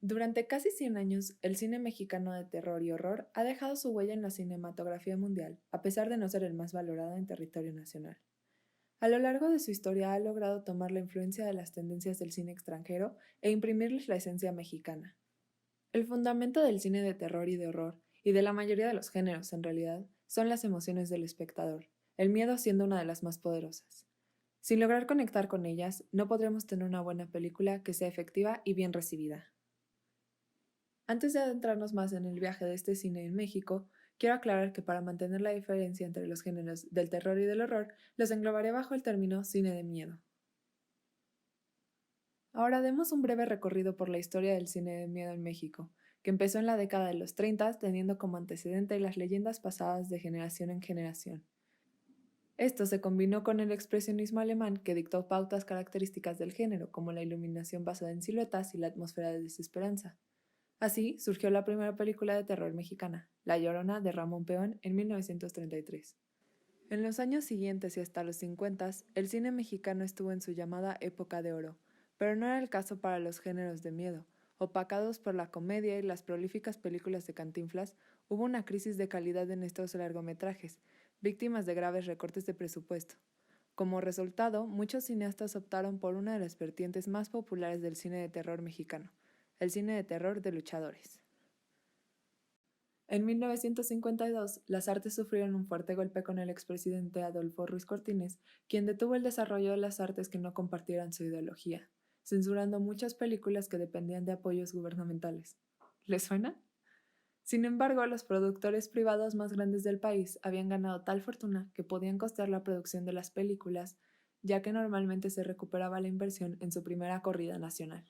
Durante casi 100 años, el cine mexicano de terror y horror ha dejado su huella en la cinematografía mundial, a pesar de no ser el más valorado en territorio nacional. A lo largo de su historia ha logrado tomar la influencia de las tendencias del cine extranjero e imprimirles la esencia mexicana. El fundamento del cine de terror y de horror, y de la mayoría de los géneros en realidad, son las emociones del espectador, el miedo siendo una de las más poderosas. Sin lograr conectar con ellas, no podremos tener una buena película que sea efectiva y bien recibida. Antes de adentrarnos más en el viaje de este cine en México, quiero aclarar que para mantener la diferencia entre los géneros del terror y del horror, los englobaré bajo el término cine de miedo. Ahora demos un breve recorrido por la historia del cine de miedo en México, que empezó en la década de los 30, teniendo como antecedente las leyendas pasadas de generación en generación. Esto se combinó con el expresionismo alemán que dictó pautas características del género, como la iluminación basada en siluetas y la atmósfera de desesperanza. Así surgió la primera película de terror mexicana, La Llorona de Ramón Peón en 1933. En los años siguientes y hasta los 50, el cine mexicano estuvo en su llamada época de oro, pero no era el caso para los géneros de miedo. Opacados por la comedia y las prolíficas películas de Cantinflas, hubo una crisis de calidad en estos largometrajes, víctimas de graves recortes de presupuesto. Como resultado, muchos cineastas optaron por una de las vertientes más populares del cine de terror mexicano, el cine de terror de luchadores. En 1952, las artes sufrieron un fuerte golpe con el expresidente Adolfo Ruiz Cortines, quien detuvo el desarrollo de las artes que no compartieran su ideología, censurando muchas películas que dependían de apoyos gubernamentales. ¿Les suena? Sin embargo, los productores privados más grandes del país habían ganado tal fortuna que podían costear la producción de las películas, ya que normalmente se recuperaba la inversión en su primera corrida nacional.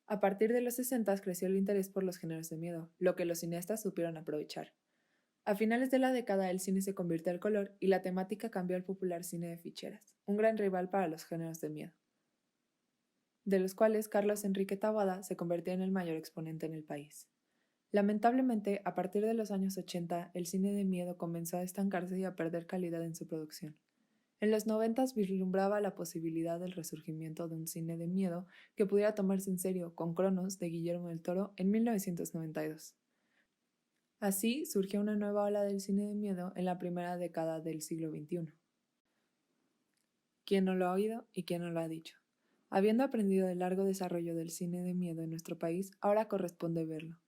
A partir de los 60 creció el interés por los géneros de miedo, lo que los cineastas supieron aprovechar. A finales de la década el cine se convirtió al color y la temática cambió al popular cine de ficheras, un gran rival para los géneros de miedo, de los cuales Carlos Enrique Taboada se convirtió en el mayor exponente en el país. Lamentablemente, a partir de los años 80, el cine de miedo comenzó a estancarse y a perder calidad en su producción. En los 90 vislumbraba la posibilidad del resurgimiento de un cine de miedo que pudiera tomarse en serio con Cronos de Guillermo del Toro en 1992. Así surgió una nueva ola del cine de miedo en la primera década del siglo XXI. ¿Quién no lo ha oído y quién no lo ha dicho? Habiendo aprendido del largo desarrollo del cine de miedo en nuestro país, ahora corresponde verlo.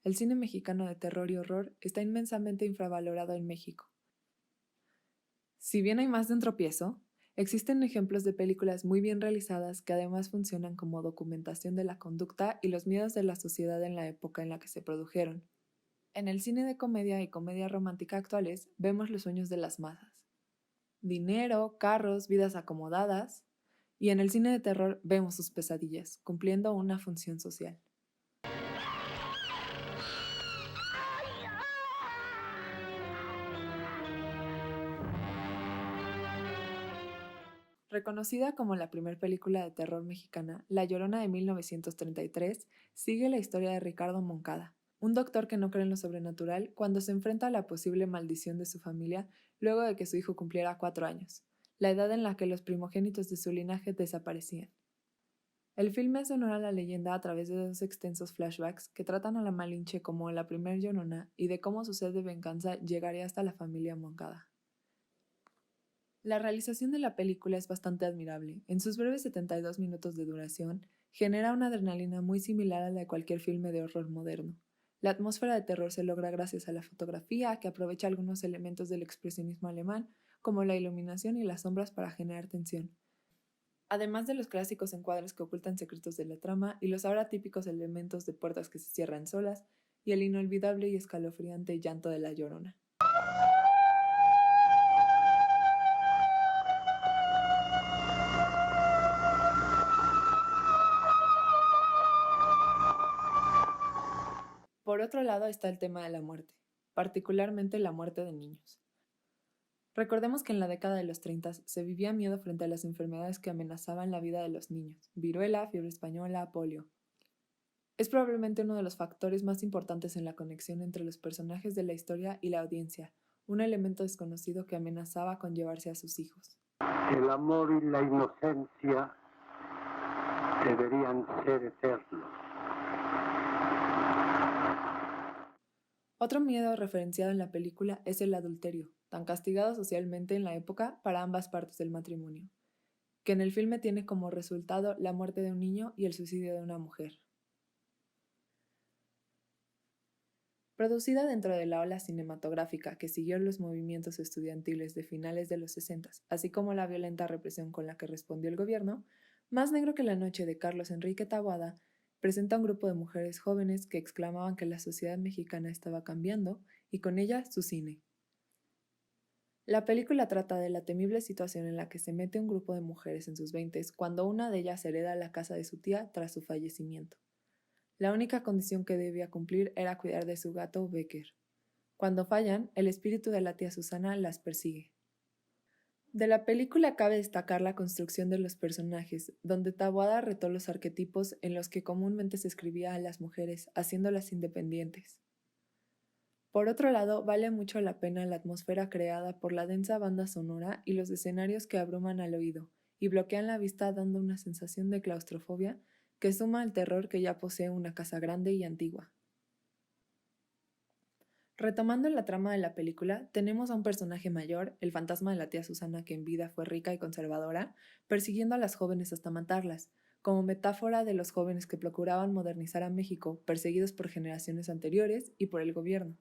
El cine mexicano de terror y horror está inmensamente infravalorado en México. Si bien hay más de un tropiezo, existen ejemplos de películas muy bien realizadas que además funcionan como documentación de la conducta y los miedos de la sociedad en la época en la que se produjeron. En el cine de comedia y comedia romántica actuales vemos los sueños de las masas. Dinero, carros, vidas acomodadas. Y en el cine de terror vemos sus pesadillas, cumpliendo una función social. Reconocida como la primera película de terror mexicana, La Llorona de 1933 sigue la historia de Ricardo Moncada, un doctor que no cree en lo sobrenatural cuando se enfrenta a la posible maldición de su familia luego de que su hijo cumpliera 4 años, la edad en la que los primogénitos de su linaje desaparecían. El filme hace honor a la leyenda a través de 2 extensos flashbacks que tratan a la Malinche como la primer Llorona y de cómo su sed de venganza llegaría hasta la familia Moncada. La realización de la película es bastante admirable. En sus breves 72 minutos de duración, genera una adrenalina muy similar a la de cualquier filme de horror moderno. La atmósfera de terror se logra gracias a la fotografía, que aprovecha algunos elementos del expresionismo alemán, como la iluminación y las sombras para generar tensión. Además de los clásicos encuadres que ocultan secretos de la trama y los ahora típicos elementos de puertas que se cierran solas, y el inolvidable y escalofriante llanto de la Llorona. Por otro lado está el tema de la muerte, particularmente la muerte de niños. Recordemos que en la década de los 30 se vivía miedo frente a las enfermedades que amenazaban la vida de los niños, viruela, fiebre española, polio. Es probablemente uno de los factores más importantes en la conexión entre los personajes de la historia y la audiencia, un elemento desconocido que amenazaba con llevarse a sus hijos. El amor y la inocencia deberían ser eternos. Otro miedo referenciado en la película es el adulterio, tan castigado socialmente en la época para ambas partes del matrimonio, que en el filme tiene como resultado la muerte de un niño y el suicidio de una mujer. Producida dentro de la ola cinematográfica que siguió los movimientos estudiantiles de finales de los 60, así como la violenta represión con la que respondió el gobierno, Más negro que la noche de Carlos Enrique Taboada presenta un grupo de mujeres jóvenes que exclamaban que la sociedad mexicana estaba cambiando y con ella su cine. La película trata de la temible situación en la que se mete un grupo de mujeres en sus veintes cuando una de ellas hereda la casa de su tía tras su fallecimiento. La única condición que debía cumplir era cuidar de su gato Becker. Cuando fallan, el espíritu de la tía Susana las persigue. De la película cabe destacar la construcción de los personajes, donde Taboada retó los arquetipos en los que comúnmente se escribía a las mujeres, haciéndolas independientes. Por otro lado, vale mucho la pena la atmósfera creada por la densa banda sonora y los escenarios que abruman al oído y bloquean la vista dando una sensación de claustrofobia que suma al terror que ya posee una casa grande y antigua. Retomando la trama de la película, tenemos a un personaje mayor, el fantasma de la tía Susana que en vida fue rica y conservadora, persiguiendo a las jóvenes hasta matarlas, como metáfora de los jóvenes que procuraban modernizar a México, perseguidos por generaciones anteriores y por el gobierno.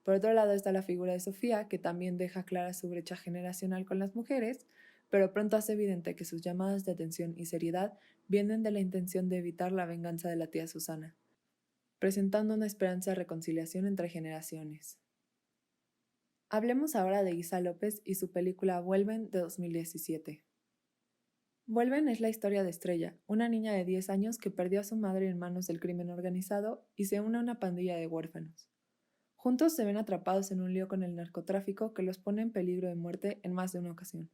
Por otro lado está la figura de Sofía, que también deja clara su brecha generacional con las mujeres, pero pronto hace evidente que sus llamadas de atención y seriedad vienen de la intención de evitar la venganza de la tía Susana, presentando una esperanza de reconciliación entre generaciones. Hablemos ahora de Isa López y su película Vuelven de 2017. Vuelven es la historia de Estrella, una niña de 10 años que perdió a su madre en manos del crimen organizado y se une a una pandilla de huérfanos. Juntos se ven atrapados en un lío con el narcotráfico que los pone en peligro de muerte en más de una ocasión.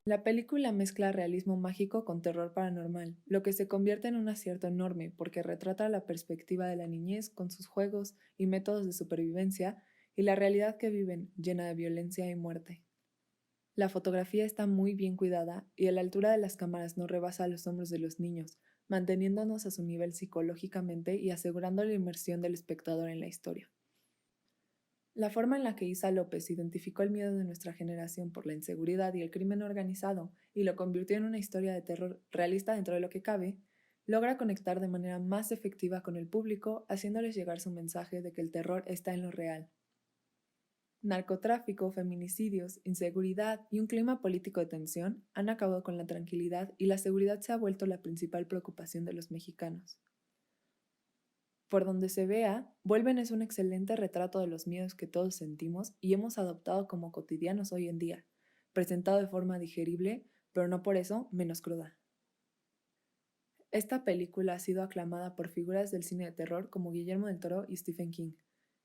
La película mezcla realismo mágico con terror paranormal, lo que se convierte en un acierto enorme porque retrata la perspectiva de la niñez con sus juegos y métodos de supervivencia y la realidad que viven, llena de violencia y muerte. La fotografía está muy bien cuidada y a la altura de las cámaras no rebasa los hombros de los niños, manteniéndonos a su nivel psicológicamente y asegurando la inmersión del espectador en la historia. La forma en la que Isa López identificó el miedo de nuestra generación por la inseguridad y el crimen organizado y lo convirtió en una historia de terror realista dentro de lo que cabe, logra conectar de manera más efectiva con el público, haciéndoles llegar su mensaje de que el terror está en lo real. Narcotráfico, feminicidios, inseguridad y un clima político de tensión han acabado con la tranquilidad y la seguridad se ha vuelto la principal preocupación de los mexicanos. Por donde se vea, Vuelven es un excelente retrato de los miedos que todos sentimos y hemos adoptado como cotidianos hoy en día, presentado de forma digerible, pero no por eso menos cruda. Esta película ha sido aclamada por figuras del cine de terror como Guillermo del Toro y Stephen King.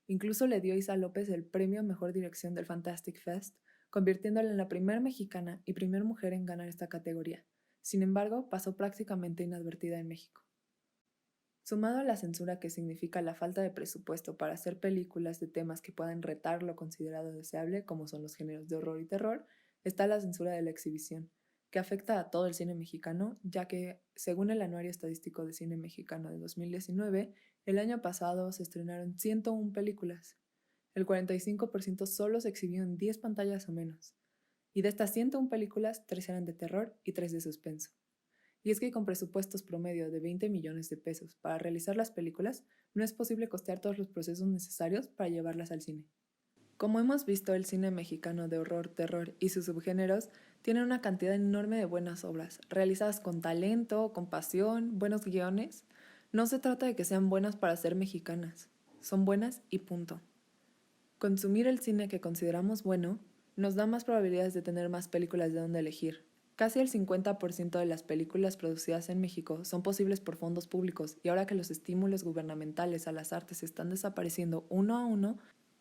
Incluso le dio a Isa López el premio a Mejor Dirección del Fantastic Fest, convirtiéndola en la primera mexicana y primera mujer en ganar esta categoría. Sin embargo, pasó prácticamente inadvertida en México. Sumado a la censura que significa la falta de presupuesto para hacer películas de temas que puedan retar lo considerado deseable, como son los géneros de horror y terror, está la censura de la exhibición, que afecta a todo el cine mexicano, ya que, según el Anuario Estadístico de Cine Mexicano de 2019, el año pasado se estrenaron 101 películas. El 45% solo se exhibió en 10 pantallas o menos. Y de estas 101 películas, 3 eran de terror y 3 de suspenso. Y es que con presupuestos promedio de 20 millones de pesos para realizar las películas, no es posible costear todos los procesos necesarios para llevarlas al cine. Como hemos visto, el cine mexicano de horror, terror y sus subgéneros tiene una cantidad enorme de buenas obras, realizadas con talento, con pasión, buenos guiones. No se trata de que sean buenas para ser mexicanas, son buenas y punto. Consumir el cine que consideramos bueno nos da más probabilidades de tener más películas de donde elegir, Casi el 50% de las películas producidas en México son posibles por fondos públicos y ahora que los estímulos gubernamentales a las artes están desapareciendo uno a uno,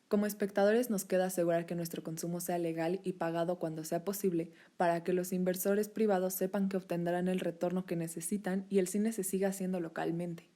como espectadores nos queda asegurar que nuestro consumo sea legal y pagado cuando sea posible para que los inversores privados sepan que obtendrán el retorno que necesitan y el cine se siga haciendo localmente.